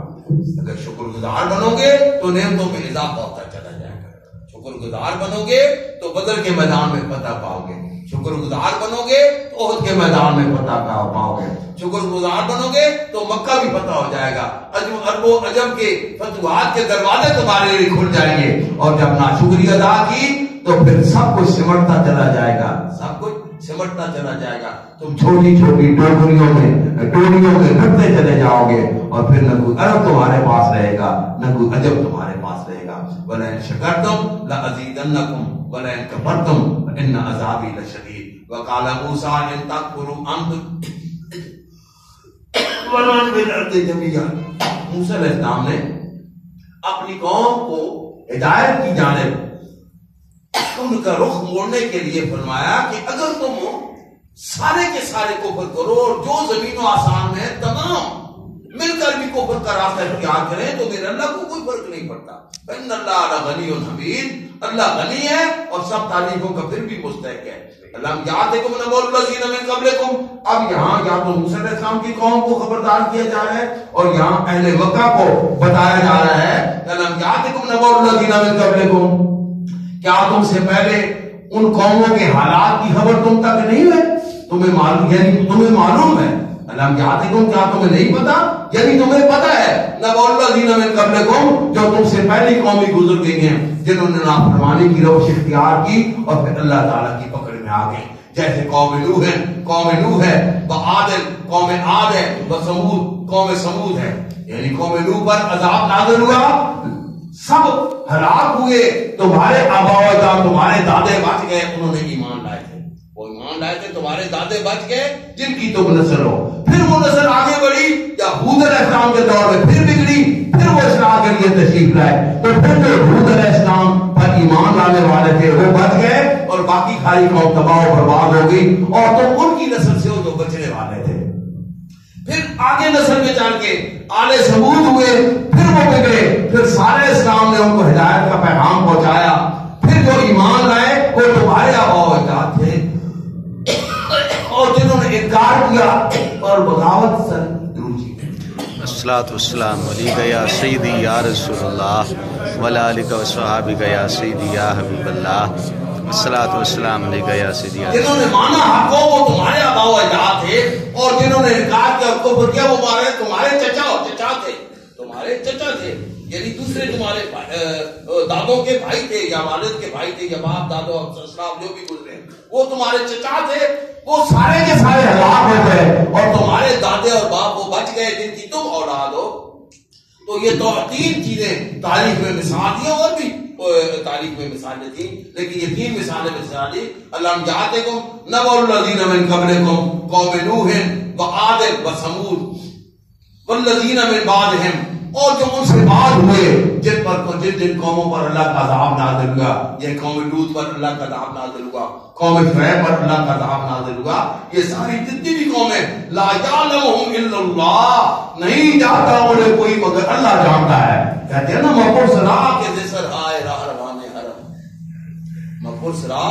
Speaker 1: اگر شکر گزار بنو گے تو نعمتوں میں اضافہ ہوتا چلا جائے گا، شکر گزار بنو گے تو بدر کے میدان میں فتح پاؤ گے، شکر گزار بنو گے تو احد کے میدان میں فتح پاؤ گے، شکر گزار بنو گے تو مکہ بھی فتح ہو جائے گا، عرب و عجم کے فتوحات کے دروازے تمہارے لیے کھل جائیں گے، اور جب ناشکری ادا کی تو پھر سب کچھ سمٹتا چلا جائے گا، سب کچھ سمٹتا چلا جائے گا، تم چھوٹی چھوٹی ٹوکریوں میں گھٹتے چلے جاؤ گے، اور پھر نہ کوئی عرب تمہارے پاس رہے گا نہ کوئی عجم تمہارے پاس رہے گا۔ وَلَئِن شَكَرْتُمْ لَأَزِيدَنَّكُمْ وَلَئِن كَفَرْتُمْ فَإِنَّ عَذَابِي لَشَدِيدٌ۔ وَقَالَ مُوسَىٰ إِن تَكْفُرُوا أَنتُمْ وَمَن فِي الْأَرْضِ جَمِيعًا، موسیٰ علیہ السلام نے اپنی قوم کو ہدایت کی جانب ان کا رخ موڑنے کے لیے فرمایا کہ اگر تم سارے کے سارے کفر کرو اور جو زمین و آسمان میں تمام مل کر بھی کفر کا راستہ اختیار کریں تو میرے اللہ کو کوئی فرق نہیں پڑتا۔ ان اللہ غنی حمید، اللہ غنی ہے اور سب تعریفوں کا پھر بھی مستحق ہے۔ اللہ یاتکم نبأ الذین من قبلکم، اب یہاں یا تو موسیٰ علیہ السلام کی قوم کو خبردار کیا جا رہا ہے اور یہاں اہل مکہ کو بتایا جا رہا ہے اللہ یاتکم نبأ الذین من قبلکم، کیا تم سے پہلے ان قوموں کے حالات کی خبر تم تک نہیں ہے؟ تمہیں معلوم، یعنی تمہیں معلوم ہے، علم یاتکم، کیا تمہیں نہیں پتا؟ یعنی تمہیں پتا ہے نبأ الذین من قبلکم، جو تم سے پہلی قومی گزر گئی ہیں جنہوں نے نافرمانی کی روش اختیار کی اور پھر اللہ تعالیٰ کی پکڑ میں آ گئی، جیسے قوم نوح ہے، وعاد قوم عاد ہے، وثمود قوم سمود ہے، یعنی قوم نوح پر عذاب نازل ہوا، سب ہلاک ہوئے، تمہارے آبا و اجداد تمہارے دادے بچ گئے، انہوں نے ایمان لائے تھے، وہ ایمان لائے تھے، تمہارے دادے بچ گئے جن کی تم نسل ہو۔ پھر وہ نسل آگے بڑھی یا ہود علیہ السلام کے دور میں پھر بگڑی، پھر وہ اسلام کے لیے تشریف لائے، تو پھر جو ہود علیہ السلام پر ایمان لانے والے تھے وہ بچ گئے اور باقی ساری قوم تباہ و برباد ہو گئی، اور تم ان کی نسل سے ہو جو بچنے والے تھے۔ پھر آگے نسل میں چل کے آل سمود ہوئے، پھر وہ بگڑے، پھر سارے اسلام نے ان کو ہدایت کا پیغام پہنچایا، پھر جو ایمان لائے وہ تمہارے آبا و اجداد تھے، اور جنہوں نے انکار کیا اور بغاوت سر دروجی۔
Speaker 2: الصلاۃ والسلام علیک یا سیدی یا رسول اللہ وعلی آلک و صحابک یا سیدی یا حبیب اللہ، الصلاۃ والسلام علیک یا سیدی یا،
Speaker 1: جنہوں نے مانا حق کو وہ تمہارے آبا و اجداد تھے، اور جنہوں نے انکار کیا اور کفر کیا وہ تمہارے چچا تھے، تمہارے چچا تھے، یعنی دوسرے تمہارے دادوں کے بھائی تھے یا والد کے بھائی تھے یا باپ دادو اسلاف جو بھی گزرے وہ تمہارے چچا تھے، وہ سارے کے سارے ہلاک ہو گئے اور تمہارے دادے اور باپ وہ بچ گئے جن کی تم اولاد ہو۔ تو یہ تو تین چیزیں تاریخ میں مثال دی، اور بھی تاریخ میں مثالیں تھیں، لیکن یہ تین مثالیں مثال دی۔ اللہ یاتکم نبأ الذین من قبلکم قوم نوح وعاد وثمود والذین من بعدہم، اور جو ان سے بعد ہوئے جن قوموں پر اللہ کا عذاب نازل ہوا، یہ قوم لوط پر اللہ کا عذاب نازل ہوا، قوم شعیب پر اللہ کا عذاب نازل ہوا، یہ ساری جتنی بھی قومیں لا یعلمہم الا اللہ، نہیں جانتا انہیں کوئی مگر اللہ جانتا ہے۔ کہتے ہیں نا مقبول سرا کے زسر ہائے راہ روانے حرم، مقبول سرا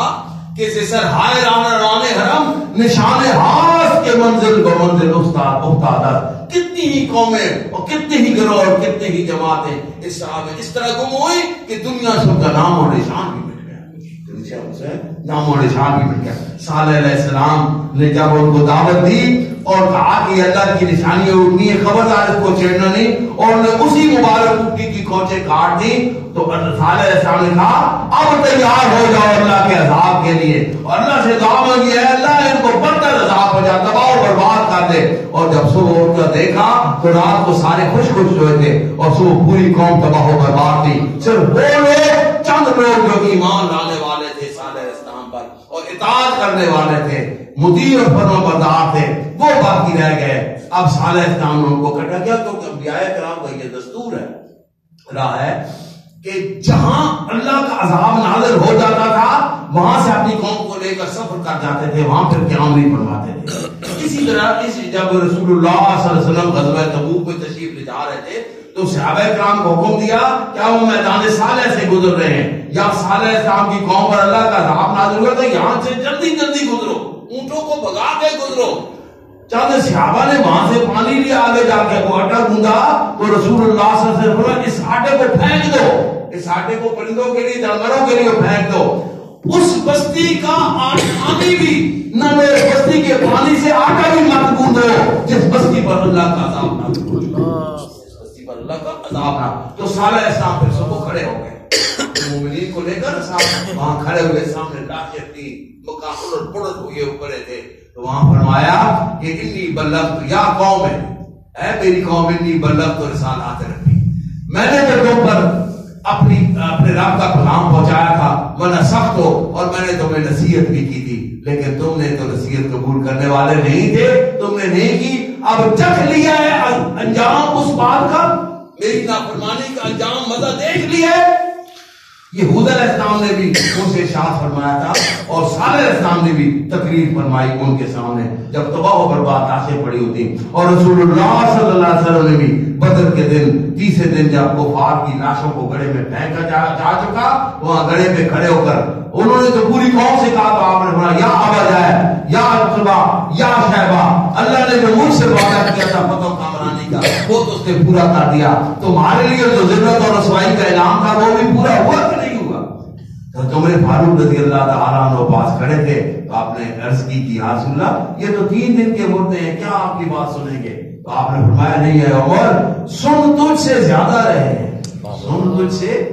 Speaker 1: کہ زسر ہائے رانے حرم، نشان ہاس کے منزل بمنزل افتادت، کتنی ہی قومیں اور کتنے ہی گروہ اور کتنے ہی جماعتیں اس طرح گم ہوئی کہ دنیا سے ان کا نام اور نشان بھی مٹ گیا، دنیا سے نام اور نشان بھی مٹ گیا۔ صالح علیہ السلام نے جب ان کو دعوت دی اور کہا کہ اللہ کی نشانی اٹھنی ہے، خبردار اس کو چھیڑنا نہیں، اور نے اسی مبارک اٹھنی کی کوچے کاٹ دی، تو صالح علیہ السلام نے کہا اب تیار ہو جاؤ اللہ کے عذاب کے لیے، اور اللہ سے دعا مانگی ہے اللہ ان کو بدتر عذاب ہو جائے، تباہ و برباد کر دے۔ اور جب صبح اٹھ کر دیکھا تو رات کو سارے خوش ہوئے تھے اور صبح پوری قوم تباہ و برباد تھی، صرف وہ لوگ چند لوگ جو ایمان لانے والے تھے صالح علیہ السلام پر اور اطاعت کرنے والے تھے، مطیع اور فرمانبردار تھے، وہ باقی رہ گئے۔ اب صالح علیہ السلام نے ان کو کٹا گیا، کیونکہ انبیاء کرام کا یہ دستور ہے رہا ہے کہ جہاں اللہ کا عذاب نازل ہو جاتا تھا وہاں سے اپنی قوم کو لے کر سفر کر جاتے تھے، وہاں پھر قیام نہیں فرماتے تھے، اسی طرح جب رسول اللہ صلی اللہ علیہ وسلم غزوہ تبوک میں تشریف لے جا رہے تھے تو صحابہ کرام کو حکم دیا کیا وہ میدان صالح سے گزر رہے ہیں یا صالح صاحب کی قوم پر اللہ کا عذاب نازل ہوا تھا یہاں سے جلدی جلدی گزرو اونٹوں کو بھگا کے گزرو. چند صحابہ نے وہاں سے پانی لیا آگے جا کے وہ آٹا گوندا تو رسول اللہ صلی اللہ علیہ وسلم اس آٹے کو پھینک دو, اس آٹے کو پرندوں کے لیے جانوروں کے لیے پھینک دو. اس بستی کا پانی بھی نہ میرے بستی کے پانی سے آٹا بھی مت گوندو جس بستی پر اللہ کا عذاب نازل ہو, جس بستی پر اللہ کا عذاب نہ. تو صالح اسلام پھر سب کو کھڑے ہو گئے مومنین کو لے کر صاحب وہاں کھڑے ہوئے سامنے لاشیں تھی مکہ الٹ پلٹ ہوئے پڑے تھے. تو وہاں فرمایا کہ انی بلغت یا قوم اے میری قوم انی بلغت رسالات ربی, میں نے تو تم پر اپنے رب کا پیغام پہنچایا تھا ورنہ سخت ہو اور میں نے تمہیں نصیحت بھی کی تھی لیکن تم نے تو نصیحت قبول کرنے والے نہیں تھے, تم نے نہیں کی. اب چکھ لیا ہے انجام اس بات کا, میری نافرمانی کا انجام مزہ دیکھ لیا ہے. یہ حود علیہ السلام نے بھی ان سے ارشاد فرمایا تھا اور صالح علیہ السلام نے بھی تقریر فرمائی ان کے سامنے جب تباہ و برباد لاشیں پڑی ہوتی. اور رسول اللہ صلی اللہ علیہ وسلم نے بھی بدر کے دن تیسرے دن جب کفار کی لاشوں کو گڑھے میں پھینکا جا چکا وہاں گڑھے پہ کھڑے ہو کر انہوں نے تو پوری قوم سے کہا تو آپ نے فرمایا یا ابا جہل یا عتبہ یا شیبہ, اللہ نے جو مجھ سے وعدہ کیا تھا فتح و کامرانی کا وہ تو اس نے پورا کر دیا, تمہارے لیے جو ذلت اور رسوائی کا اعلان تھا وہ بھی پورا ہوا کہ نہیں ہوا. تو عمر فاروق رضی اللہ تعالیٰ عنہ پاس کھڑے تھے تو آپ نے عرض کی کہ یا رسول اللہ یہ تو 3 دن کے مردے ہیں کیا آپ کی بات سنیں گے. تو آپ نے فرمایا نہیں ہے عمر سن تجھ سے زیادہ رہے, سن تجھ سے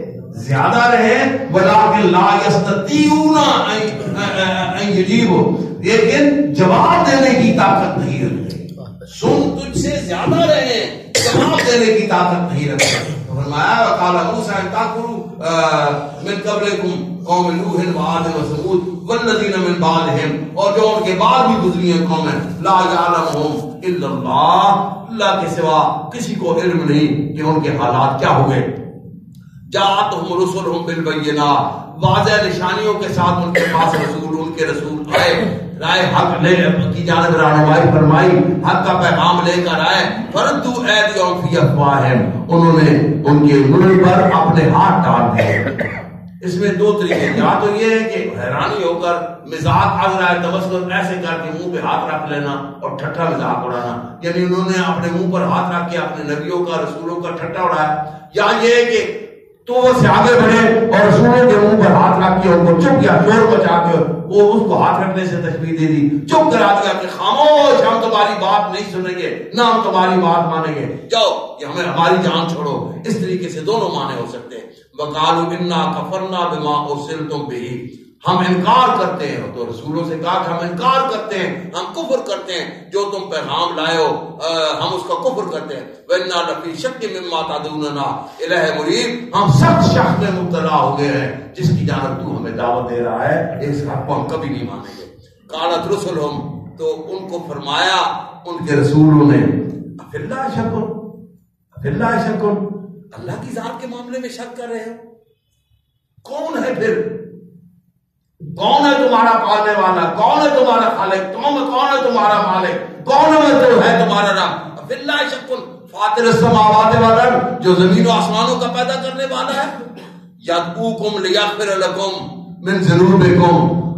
Speaker 1: زیادہ رہے ولیکن لا یستطیعون ان یجیبوا, لیکن جواب دینے کی طاقت نہیں رکھتے. سن تجھ سے زیادہ رہے جواب دینے کی طاقت نہیں رکھتے. فرمایا وقال موسیٰ ان تاکروا من قبلکم قوم نوح وعاد وثمود والذین من بعدہم, اور جو ان کے بعد بھی گزری ہیں قومیں لا یعلمہم الا اللہ, اللہ کے سوا کسی کو علم نہیں کہ ان کے حالات کیا ہوئے. جاءتہم رسلہم بالبینات, واضح نشانیوں کے ساتھ ان کے پاس ان کے رسول آئے, رائے حق لے کی جانب رہنمائی فرمائی, حق کا پیغام لے کر آئے. فردوا ایدیہم فی افواہہم, انہوں نے ان کے منہ پر اپنے ہاتھ ڈال دیے. اس میں 2 طریقے, یا تو یہ ہے کہ حیرانی ہو کر مزاق آ رہا ہے تبسم ایسے کر کے منہ پہ ہاتھ رکھ لینا اور ٹھٹھا مزاق اڑانا, یعنی انہوں نے اپنے منہ پر ہاتھ رکھ کے اپنے نبیوں کا رسولوں کا ٹھٹھا اڑایا. یا یہ ہے کہ تو وہ سے آگے بڑھے اور رسولوں کے منہ پر ہاتھ رکھ کے ان کو چپ کیا, شور بچا کے وہ اس کو ہاتھ رکھنے سے تشبیہ دے دی, چپ کرا دیا کہ خاموش ہم تمہاری بات نہیں سنیں گے نہ ہم تمہاری بات مانیں گے, جاؤ یہ ہمیں ہماری جان چھوڑو. اس طریقے سے دونوں معنی ہو سکتے ہیں. وقالوا انا کفرنا بما ارسلتم به, ہم انکار کرتے ہیں. تو رسولوں سے کہا کہ ہم انکار کرتے ہیں, ہم کفر کرتے ہیں جو تم پیغام لائے ہو, ہم اس کا کفر کرتے ہیں. وَإِنَّا لَفِي شَكٍّ مِّمَّا تَدْعُونَنَا إِلَيْهِ مُرِيبٍ, ہم سخت شک میں مبتلا ہو گئے ہیں جس کی جانب تو ہمیں دعوت دے رہا ہے اس حق کو ہم کبھی نہیں مانیں گے. قالت رسلہم, تو ان کو فرمایا ان کے رسولوں نے فِي اللَّهِ شَكٌ, فِي اللَّهِ شَكٌ, اللہ کی ذات کے معاملے میں شک کر رہے ہو. کون ہے پھر, کون ہے تمہارا پالنے والا, کون ہے تمہارا خالق, کون ہے تمہارا مالک, کون ہے تمہارا رب. فِي اللَّهِ شَكٌ فاطر السماوات والارض, جو زمین و آسمانوں کا پیدا کرنے والا ہے. یدعوکم لیغفر لکم من ذنوبکم,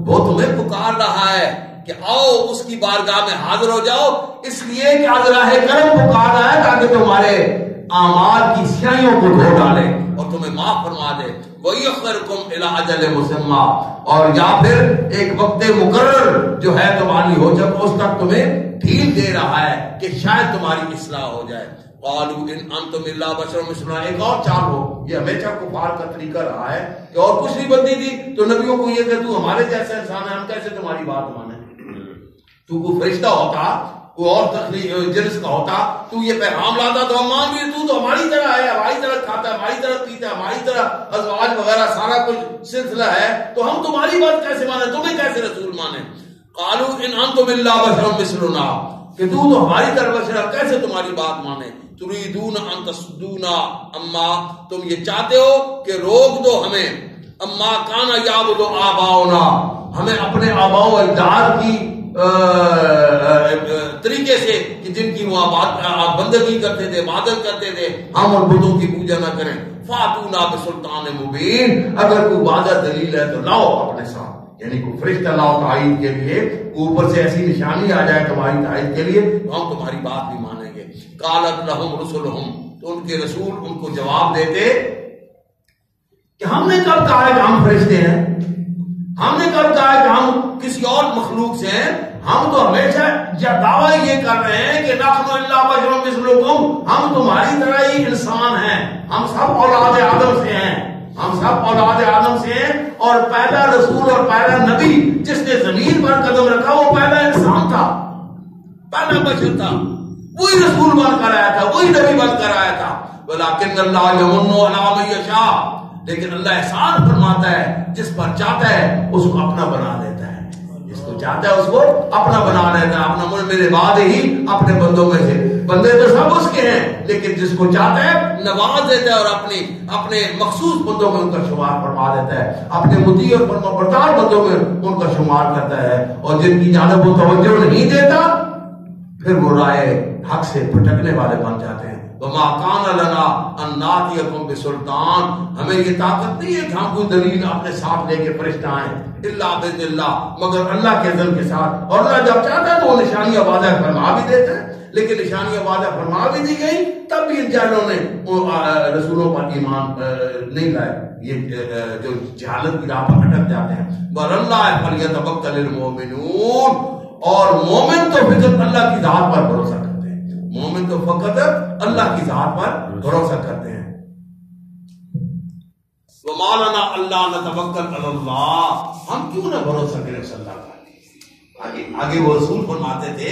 Speaker 1: وہ تمہیں پکار رہا ہے کہ آؤ اس کی بارگاہ میں حاضر ہو جاؤ, اس لیے کہ عذراہ کرم پکار رہا ہے تاکہ تمہارے اعمال کی سیاہیوں کو دھو ڈالے اور تمہیں معاف فرما دے. وَيَخْرُكُمْ إِلَىٰ أَجَلٍ مُّسَمًّى, اور یا پھر ایک وقت مقرر جو ہے تمہاری ہو جب اس تک تمہیں ڈھیل دے رہا ہے کہ شاید تمہاری اصلاح ہو جائے. قالوا ان انتم الا بشر مثلنا, ایک اور چال ہو, یہ ہمیشہ کفار کا طریقہ رہا ہے کہ اور کچھ نہیں بنتی تھی تو نبیوں کو یہ کہ تو ہمارے جیسا انسان ہے, ہم کیسے تمہاری بات مانیں. تو کوئی فرشتہ ہوتا, کوئی اور تخلیق جنس کا ہوتا, تو یہ پیغام لاتا تو ہم مان لیے, تو ہماری طرح ہے, ہماری طرح کھاتا ہے, ہماری طرح پیتا ہے, ہماری طرح ازواج وغیرہ سارا کچھ سلسلہ ہے, تو ہم تمہاری بات کیسے مانیں, تمہیں کیسے رسول مانیں. قالوا ان انتم الا بشر مثلنا, کہ تو ہماری طرح بشر, کیسے تمہاری بات مانے. تريدون ان تصدونا اما, تم یہ چاہتے ہو کہ روک دو ہمیں, اما کان یعبد آباؤنا, ہمیں اپنے آباؤ اجداد کی طریقے سے کہ جن کی وہ بندگی کرتے تھے، عبادت کرتے تھے، ہم ان بتوں کی پوجا نہ کریں. فاتونا بسلطان مبین، اگر کوئی واضح دلیل ہے تو لاؤ اپنے ساتھ، یعنی کوئی فرشتہ لاؤ تائید کے لیے، اوپر سے ایسی نشانی آ جائے تمہاری تائید کے لیے تو ہم تمہاری بات بھی مانیں گے. قالت لہم رسلہم، تو ان کے رسول ان کو جواب دیتے کہ ہم نے کب کہا ہے کہ ہم فرشتے ہیں، ہم نے کب کہا ہے کہ ہم کسی اور مخلوق سے ہیں، ہم تو ہمیشہ دعویٰ یہ کر رہے ہیں کہ نحن الا بشر مثلکم، ہم تمہاری طرح ہی انسان ہیں، ہم سب اولاد آدم سے ہیں، ہم سب اولاد آدم سے ہیں، اور پہلا رسول اور پہلا نبی جس نے زمین پر قدم رکھا وہ پہلا انسان تھا، پہلا بشر تھا، وہی رسول بن کر آیا تھا، وہی نبی بن کر آیا تھا. ولکن اللہ یمن علی من یشاء، لیکن اللہ احسان فرماتا ہے جس پر چاہتا ہے اس کو اپنا بنا دیتا ہے، جس کو چاہتا ہے اس کو اپنا بنا لیتا ہے. اپنا میرے بعد ہی اپنے بندوں میں سے، بندے تو سب اس کے ہیں لیکن جس کو چاہتا ہے نواز دیتا ہے اور اپنے مخصوص بندوں میں ان کا شمار فرما دیتا ہے، اپنے مطیع اور فرمانبردار بندوں میں ان کا شمار کرتا ہے، اور جن کی جانب وہ توجہ نہیں دیتا پھر وہ رائے حق سے بھٹکنے والے بن جاتے ہیں. وما کان لنا ان ناتیکم بسلطان، ہمیں یہ طاقت نہیں ہے کہ ہم کوئی دلیل اپنے ساتھ لے کے فرشتہ آئیں، الا باذن اللہ، مگر اللہ کے اذن کے ساتھ. اور اللہ جب چاہتا ہے تو وہ نشانیاں واضح فرما بھی دیتا ہے، لیکن نشانیاں واضح فرما بھی دی گئی تب بھی ان جاہلوں نے رسولوں پر ایمان نہیں لائے، یہ جو جہالت کی راہ پر اٹک جاتے ہیں. وَعَلَى اللَّهِ فَلْيَتَوَكَّلِ الْمُؤْمِنُونَ، اور مومن تو فقط اللہ کی ذات پر بھروسہ کرتے ہیں، مومن تو فقط اللہ کی ذات پر بھروسہ کرتے ہیں. وَمَا لَنَا أَلَّا نَتَوَكَّلَ عَلَى اللَّهِ، ہم کیوں نہ بھروسہ کریں اس اللہ پر. آگے وہ رسول فرماتے تھے،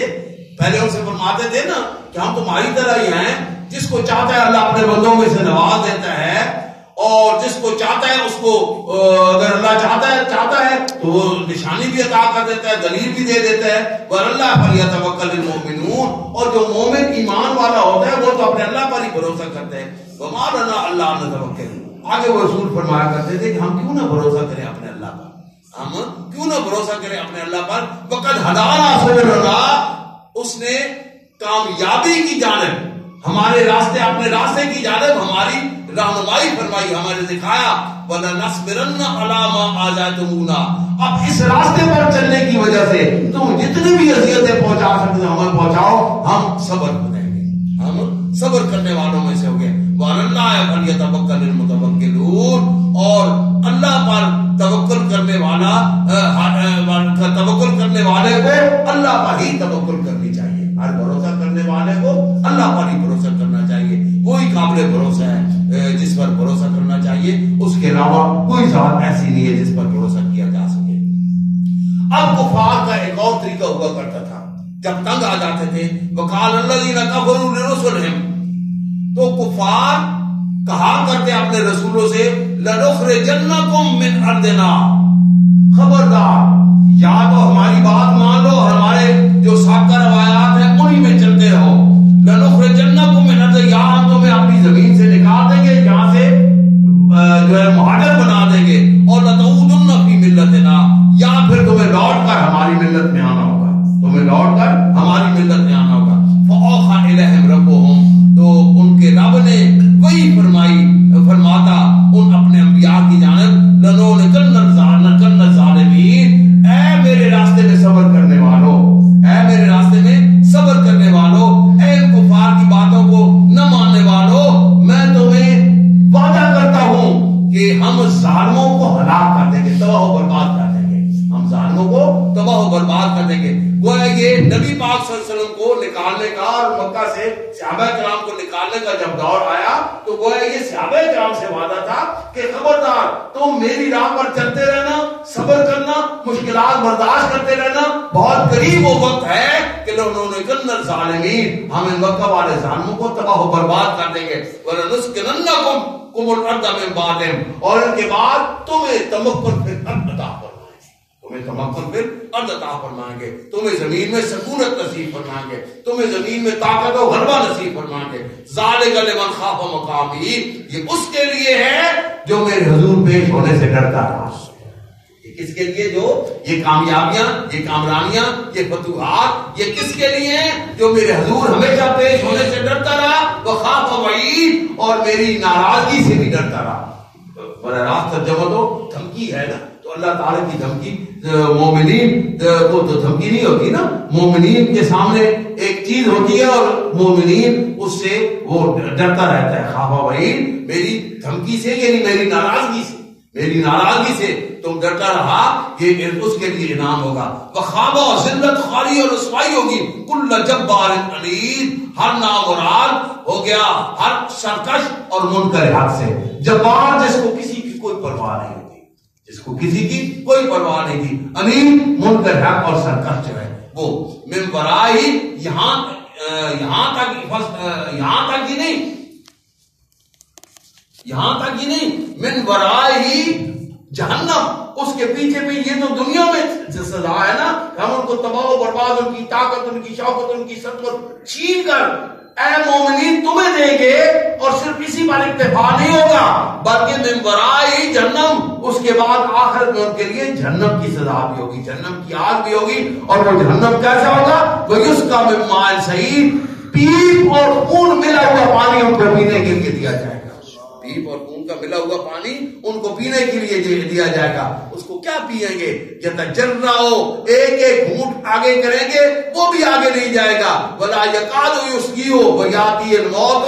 Speaker 1: پہلے ان سے فرماتے تھے نا کہ ہم تمہاری طرح ہی ہیں، جس کو چاہتا ہے اللہ اپنے بندوں میں سے نواز دیتا ہے، اور جس کو چاہتا ہے اس کو اگر اللہ چاہتا ہے تو وہ نشانی بھی عطا کر دیتا ہے، دلیل بھی دے دیتا ہے. وَعَلَى فَلْيَتَوَكَّلِ الْمُؤْمِنُونَ، اور جو مومن ایمان والا ہوتا ہے وہ تو اپنے اللہ پر ہی بھروسہ کرتا ہے. وَمَا لَنَا أَلَّا نَتَوَكَّلَ، آگے وہ رسول فرمایا کرتے تھے کہ ہم کیوں نہ بھروسہ کریں اپنے اللہ پر، ہم کیوں نہ بھروسہ کریں اپنے اللہ پر. وَقَدْ هَدَانَا سُبُلَنَا، اس نے کامیابی کی جانب، ہمارے راستے، اپنے راستے کی جانب ہماری رہنمائی فرمائی، ہمارے دکھایا. وَلَنَصْبِرَنَّ عَلَىٰ مَا آذَيْتُمُونَا، اب اس راستے پر چلنے کی وجہ سے تم جتنی بھی اذیتیں پہنچا سکتے ہو ہمیں پہنچاؤ، ہم صبر کریں گے، ہم صبر کرنے والوں میں سے ہو گئے. وَعَلَى اللَّهِ فَلْيَتَوَكَّلِ الْمُتَوَكِّلُونَ، اور اللہ پر توکل کرنے والے کو اللہ پر ہی توکل کرنی چاہیے. ہر بھروسہ کرنے والے کو اللہ پر ہی بھروسہ کرنا چاہیے، وہی قابل بھروسہ ہے جس پر بھروسہ کرنا چاہیے، اس کے علاوہ کوئی ذات ایسی نہیں ہے جس پر بھروسہ کیا جا سکے. اب کفار کا ایک اور طریقہ ہوا کرتا تھا، جب تنگ آ جاتے تھے، وقال الذین کفروا لرسلہم، تو کفار کہا کرتے اپنے رسولوں سے لنخرجنکم من ارضنا، خبردار یا تو ہماری بات مان لو، ہمارے جو سابقہ روایات ہیں انہی میں چلتے رہو. لنخرجنکم من ارضنا، یا ہم تمہیں اپنی زمین سے نکال دیں گے، یہاں سے جو ہے مہاجر بنا دیں گے. اور لتعودن فی ملتنا، یا پھر تمہیں لوٹ کر ہماری ملت میں آنا ہوگا، تمہیں لوٹ کر ہماری ملت میں آنا ہوگا. فاوحى الیہم ربہم، تو ان کے رب نے وہی فرماتا ان اپنے انبیاء کی جانب، لنولکن الظالمین، اے میرے راستے میں صبر کرنے والوں، اے میرے راستے میں صبر کرنے والوں، اے کفار کی باتوں کو نہ ماننے والوں، میں تمہیں وعدہ کرتا ہوں کہ ہم ظالموں کو ہلاک کر دیں گے، تباہ و برباد کر دیں گے، ہم ظالموں کو تباہ و برباد کر دیں گے. وہ یہ نبی پاک صلی اللہ علیہ وسلم کو نکالنے کا اور مکہ سے صحابہ کرام کو نکالنے کا جب دور آیا تو وہ یہ صحابہ کرام سے وعدہ تھا کہ خبردار تم میری راہ پر چلتے رہنا، صبر کرنا، مشکلات برداشت کرتے رہنا، بہت قریب وہ وقت ہے کہ لنولکن الظالمین، ہم ان مکہ والے ظالموں کو تباہ و برباد کر دیں گے. ولنسکننکم الارض من بعدہم، اور ان کے بعد تمہیں تمکن پھر عطا تمہیں تمکن پھر ارض عطا فرمائیں گے، تمہیں زمین میں سکونت نصیب فرمائیں گے، تمہیں زمین میں طاقت و غلبہ نصیب فرمائیں گے. ذالک لمن خاف مقامی، یہ اس کے لیے ہے جو میرے حضور پیش ہونے سے ڈرتا رہا. کس کے لیے؟ جو یہ کامیابیاں، یہ کامرانیاں، یہ فتوحات، یہ کس کے لیے ہیں؟ جو میرے حضور ہمیشہ پیش ہونے سے ڈرتا رہا، وخاف وعید، اور میری ناراضگی سے بھی ڈرتا رہا۔ براہ راست ترجمہ تو دھمکی ہے نا، تو اللہ تعالیٰ کی دھمکی مومنین کو تو دھمکی نہیں ہوتی نا، مومنین کے سامنے ایک چیز ہوتی ہے اور مومنین اس سے وہ ڈرتا رہتا ہے۔ خوف وعید، میری دھمکی سے یعنی میری ناراضگی سے، میری ناراضگی سے تم ڈرتا رہا، یہ اس کے لیے انعام ہوگا۔ وخاب و ذلت، خالی اور رسوائی ہوگی، کل جبار عنید، ہر نامراد ہو گیا، ہر سرکش اور منکر حق سے۔ جبار جس کو کسی کی کوئی پرواہ نہیں ہوتی، جس کو کسی کی کوئی پرواہ نہیں تھی، عنید منکر حق اور سرکش جو ہے وہ من ورائی، یہاں تک ہی نہیں من ورائی جہنم، اس کے پیچھے بھی یہ تو دنیا میں سزا ہے نا، ہم ان کو تباہ و برباد، ان کی طاقت، ان کی شوکت، ان کی سطوت چھین کر اے مومنین تمہیں دیں گے، اور صرف اسی پر اکتفا نہیں ہوگا بلکہ من ورائی جہنم، اس کے بعد آخرت میں ان کے لیے جہنم کی سزا بھی ہوگی، جہنم کی آگ بھی ہوگی، اور وہ جہنم کیسا ہوگا؟ وَيُسْقَى مِن مَّاءٍ صَحِيحٍ، پیپ اور خون ملا ہوا پانی ان کو پینے کے لیے دیا جائے گا، پیپ اور خون کا ملا ہوا پانی ان کو پینے کے لیے دیا جائے گا۔ اس کو کیا پیئیں گے؟ یتجرعو، ایک ایک گھونٹ آگے کریں گے وہ بھی آگے نہیں جائے گا، ولا یکاد یسقیہ ویاتی الموت،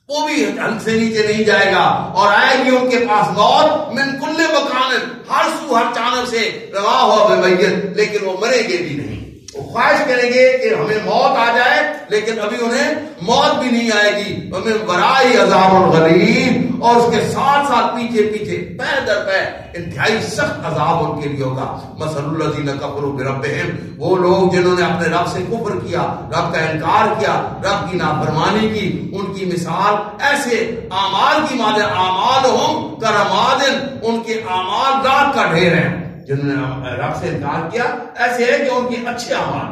Speaker 1: وہ بھی حد سے نیچے نہیں جائے گا، اور آئے گی ان کے پاس موت من کل مکان، ہر سو ہر جانب سے، رواہ ہوا بمیت، لیکن وہ مریں گے بھی نہیں۔ وہ خواہش کریں گے کہ ہمیں موت آ جائے، لیکن ابھی انہیں موت بھی نہیں آئے گی۔ وَمِن وَرَائِهِ عَذَابٌ غَلِيظٌ، اور اس کے ساتھ ساتھ پیچھے پیچھے پے در پے انتہائی سخت عذاب ان کے لیے ہوگا۔ مَثَلُ الَّذِينَ كَفَرُوا بِرَبِّهِمْ، وہ لوگ جنہوں نے اپنے رب سے کفر کیا، رب کا انکار کیا، رب کی نافرمانی کی، ان کی مثال ایسے اعمال کی مانند اعمالہم کرماد، ان کے اعمال رات کا ڈھیر ہیں۔ جنہوں نے رب سے انکار کیا ایسے ہے کہ ان کے اچھے اعمال،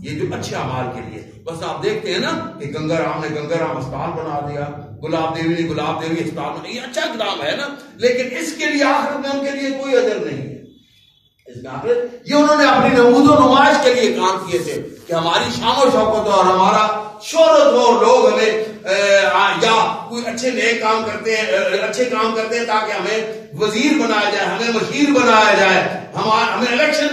Speaker 1: یہ جو اچھے اعمال کے لیے، بس آپ دیکھتے ہیں نا کہ گنگا رام نے گنگا رام اسپتال بنا دیا، گلاب دیوی نے گلاب دیوی اسپتال بنا، یہ اچھا کام ہے نا، لیکن اس کے لیے آخرت میں ان کے لیے کوئی اجر نہیں ہے۔ اس میں آخرت یہ انہوں نے اپنی نمود و نمائش کے لیے کام کیے تھے کہ ہماری شان و شوکت اور ہمارا شہرت ہو، لوگ ہمیں یا کوئی اچھے نئے کام کرتے ہیں، اچھے کام کرتے ہیں تاکہ ہمیں وزیر بنایا جائے، ہمیں مشیر بنایا جائے، ہمیں الیکشن